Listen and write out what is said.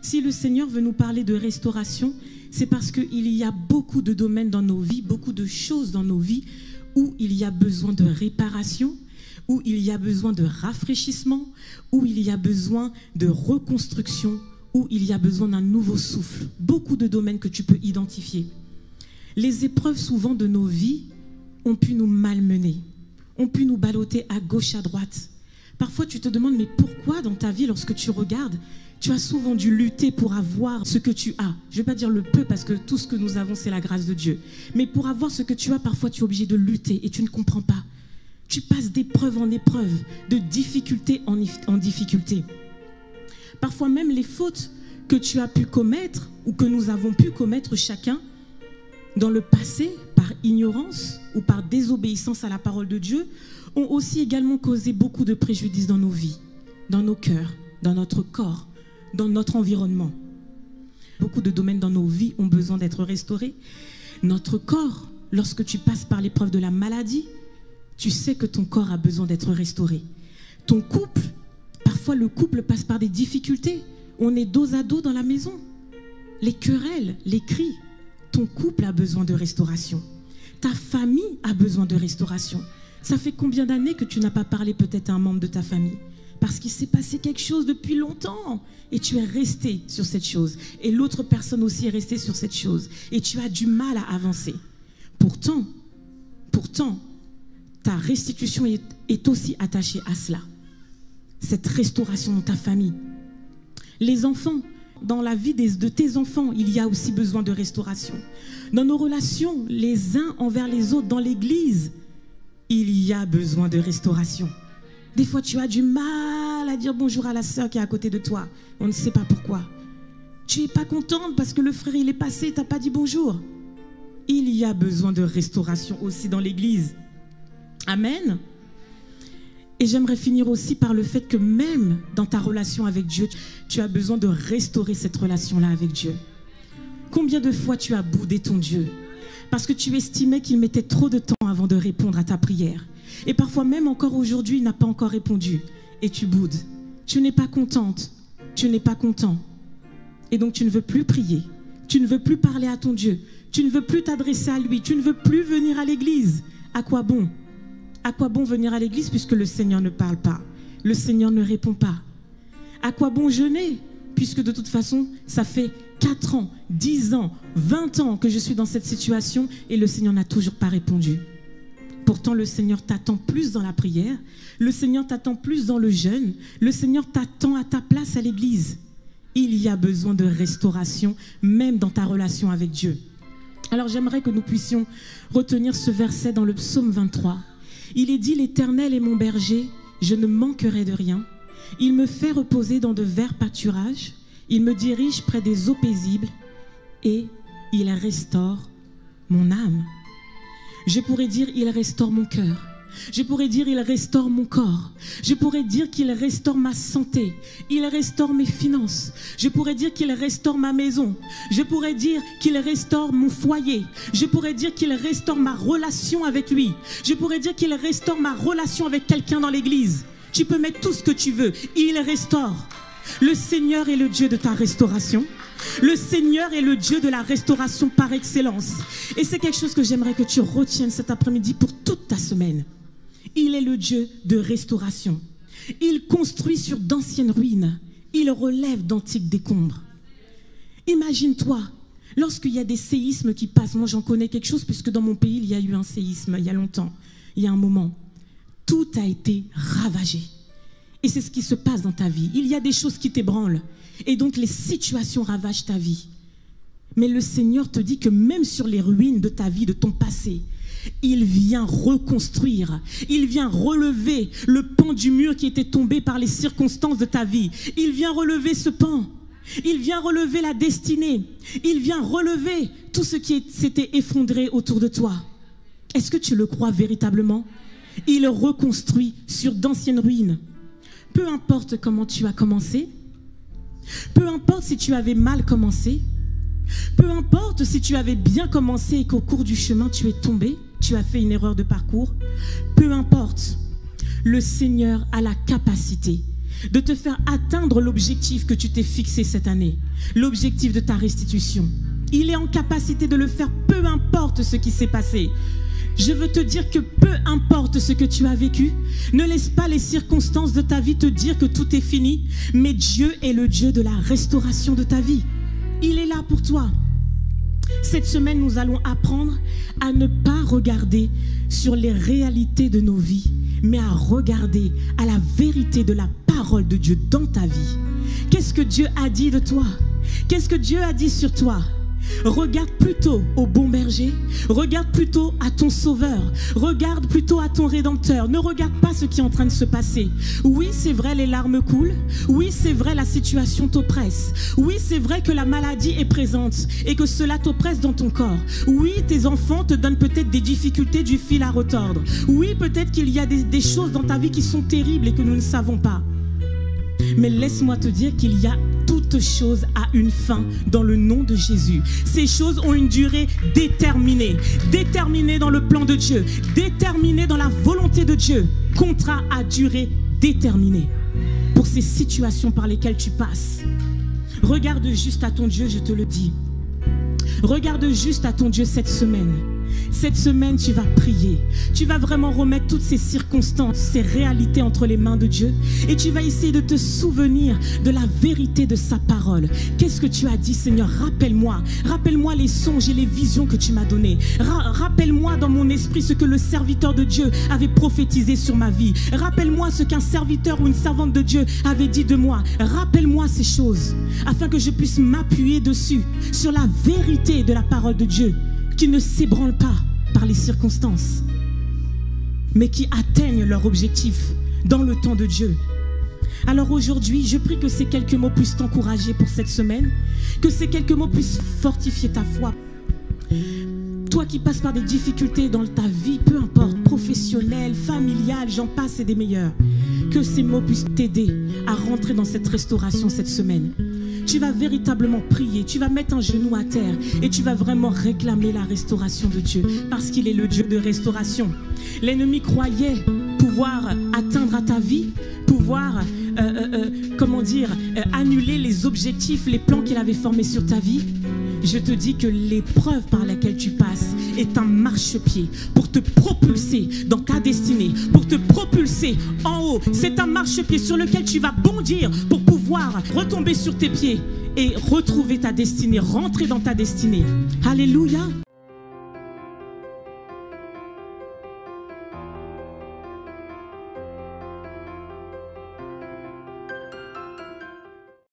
Si le Seigneur veut nous parler de restauration, c'est parce qu'il y a beaucoup de domaines dans nos vies, beaucoup de choses dans nos vies où il y a besoin de réparation, où il y a besoin de rafraîchissement, où il y a besoin de reconstruction, où il y a besoin d'un nouveau souffle. Beaucoup de domaines que tu peux identifier. Les épreuves souvent de nos vies ont pu nous malmener, ont pu nous balloter à gauche, à droite. Parfois tu te demandes, mais pourquoi dans ta vie, lorsque tu regardes, tu as souvent dû lutter pour avoir ce que tu as. Je ne vais pas dire le peu parce que tout ce que nous avons, c'est la grâce de Dieu. Mais pour avoir ce que tu as, parfois tu es obligé de lutter et tu ne comprends pas. Tu passes d'épreuve en épreuve, de difficulté en difficulté. Parfois même les fautes que tu as pu commettre ou que nous avons pu commettre chacun dans le passé, par ignorance ou par désobéissance à la parole de Dieu, ont aussi également causé beaucoup de préjudices dans nos vies, dans nos cœurs, dans notre corps, dans notre environnement. Beaucoup de domaines dans nos vies ont besoin d'être restaurés. Notre corps, lorsque tu passes par l'épreuve de la maladie, tu sais que ton corps a besoin d'être restauré. Ton couple, parfois le couple passe par des difficultés. On est dos à dos dans la maison. Les querelles, les cris. Ton couple a besoin de restauration. Ta famille a besoin de restauration. Ça fait combien d'années que tu n'as pas parlé peut-être à un membre de ta famille? Parce qu'il s'est passé quelque chose depuis longtemps et tu es resté sur cette chose. Et l'autre personne aussi est restée sur cette chose. Et tu as du mal à avancer. Pourtant, ta restitution est aussi attachée à cela. Cette restauration dans ta famille. Les enfants, dans la vie de tes enfants, il y a aussi besoin de restauration. Dans nos relations, les uns envers les autres, dans l'église, il y a besoin de restauration. Des fois, tu as du mal à dire bonjour à la sœur qui est à côté de toi. On ne sait pas pourquoi. Tu n'es pas contente parce que le frère, il est passé, tu n'as pas dit bonjour. Il y a besoin de restauration aussi dans l'église. Amen. Et j'aimerais finir aussi par le fait que même dans ta relation avec Dieu, tu as besoin de restaurer cette relation-là avec Dieu. Combien de fois tu as boudé ton Dieu parce que tu estimais qu'il mettait trop de temps avant de répondre à ta prière. Et parfois même encore aujourd'hui, il n'a pas encore répondu. Et tu boudes. Tu n'es pas contente. Tu n'es pas content. Et donc tu ne veux plus prier. Tu ne veux plus parler à ton Dieu. Tu ne veux plus t'adresser à lui. Tu ne veux plus venir à l'église. À quoi bon? À quoi bon venir à l'église puisque le Seigneur ne parle pas? Le Seigneur ne répond pas. À quoi bon jeûner? Puisque de toute façon, ça fait 4 ans, 10 ans, 20 ans que je suis dans cette situation et le Seigneur n'a toujours pas répondu. Pourtant, le Seigneur t'attend plus dans la prière. Le Seigneur t'attend plus dans le jeûne. Le Seigneur t'attend à ta place à l'église. Il y a besoin de restauration, même dans ta relation avec Dieu. Alors, j'aimerais que nous puissions retenir ce verset dans le psaume 23. Il est dit, l'Éternel est mon berger, je ne manquerai de rien. Il me fait reposer dans de verts pâturages. Il me dirige près des eaux paisibles et il restaure mon âme. Je pourrais dire, il restaure mon cœur. Je pourrais dire, il restaure mon corps. Je pourrais dire qu'il restaure ma santé. Il restaure mes finances. Je pourrais dire qu'il restaure ma maison. Je pourrais dire qu'il restaure mon foyer. Je pourrais dire qu'il restaure ma relation avec lui. Je pourrais dire qu'il restaure ma relation avec quelqu'un dans l'église. Tu peux mettre tout ce que tu veux. Il restaure. Le Seigneur est le Dieu de ta restauration. Le Seigneur est le Dieu de la restauration par excellence. Et c'est quelque chose que j'aimerais que tu retiennes cet après-midi pour toute ta semaine. Il est le Dieu de restauration. Il construit sur d'anciennes ruines. Il relève d'antiques décombres. Imagine-toi, lorsqu'il y a des séismes qui passent, moi j'en connais quelque chose puisque dans mon pays il y a eu un séisme il y a longtemps, il y a un moment. Tout a été ravagé. Et c'est ce qui se passe dans ta vie. Il y a des choses qui t'ébranlent. Et donc les situations ravagent ta vie. Mais le Seigneur te dit que même sur les ruines de ta vie, de ton passé, il vient reconstruire. Il vient relever le pan du mur qui était tombé par les circonstances de ta vie. Il vient relever ce pan. Il vient relever la destinée. Il vient relever tout ce qui s'était effondré autour de toi. Est-ce que tu le crois véritablement? Il reconstruit sur d'anciennes ruines. Peu importe comment tu as commencé, peu importe si tu avais mal commencé, peu importe si tu avais bien commencé et qu'au cours du chemin tu es tombé, tu as fait une erreur de parcours, peu importe, le Seigneur a la capacité de te faire atteindre l'objectif que tu t'es fixé cette année, l'objectif de ta restitution. Il est en capacité de le faire, peu importe ce qui s'est passé. Je veux te dire que peu importe ce que tu as vécu, ne laisse pas les circonstances de ta vie te dire que tout est fini, mais Dieu est le Dieu de la restauration de ta vie. Il est là pour toi. Cette semaine, nous allons apprendre à ne pas regarder sur les réalités de nos vies, mais à regarder à la vérité de la parole de Dieu dans ta vie. Qu'est-ce que Dieu a dit de toi? Qu'est-ce que Dieu a dit sur toi? Regarde plutôt au bon berger, regarde plutôt à ton sauveur, regarde plutôt à ton rédempteur. Ne regarde pas ce qui est en train de se passer. Oui, c'est vrai, les larmes coulent. Oui, c'est vrai, la situation t'oppresse. Oui, c'est vrai que la maladie est présente et que cela t'oppresse dans ton corps. Oui, tes enfants te donnent peut-être des difficultés, du fil à retordre. Oui, peut-être qu'il y a des choses dans ta vie qui sont terribles et que nous ne savons pas. Mais laisse-moi te dire qu'il y a toute chose a une fin dans le nom de Jésus. Ces choses ont une durée déterminée, déterminée dans le plan de Dieu, déterminée dans la volonté de Dieu. Contrat à durée déterminée pour ces situations par lesquelles tu passes. Regarde juste à ton Dieu, je te le dis. Regarde juste à ton Dieu cette semaine. Cette semaine, tu vas prier. Tu vas vraiment remettre toutes ces circonstances, ces réalités entre les mains de Dieu. Et tu vas essayer de te souvenir de la vérité de sa parole. Qu'est-ce que tu as dit, Seigneur? Rappelle-moi. Rappelle-moi les songes et les visions que tu m'as données. Rappelle-moi dans mon esprit ce que le serviteur de Dieu avait prophétisé sur ma vie. Rappelle-moi ce qu'un serviteur ou une servante de Dieu avait dit de moi. Rappelle-moi ces choses afin que je puisse m'appuyer dessus, sur la vérité de la parole de Dieu, qui ne s'ébranlent pas par les circonstances, mais qui atteignent leur objectif dans le temps de Dieu. Alors aujourd'hui, je prie que ces quelques mots puissent t'encourager pour cette semaine, que ces quelques mots puissent fortifier ta foi. Toi qui passes par des difficultés dans ta vie, peu importe, professionnelle, familiale, j'en passe et des meilleurs, que ces mots puissent t'aider à rentrer dans cette restauration cette semaine. Tu vas véritablement prier, tu vas mettre un genou à terre et tu vas vraiment réclamer la restauration de Dieu parce qu'il est le Dieu de restauration. L'ennemi croyait pouvoir atteindre à ta vie, pouvoir, annuler les objectifs, les plans qu'il avait formés sur ta vie. Je te dis que l'épreuve par laquelle tu passes est un marchepied pour te propulser dans ta destinée, pour te propulser en haut. C'est un marchepied sur lequel tu vas bondir pour pouvoir retomber sur tes pieds et retrouver ta destinée, rentrer dans ta destinée. Alléluia.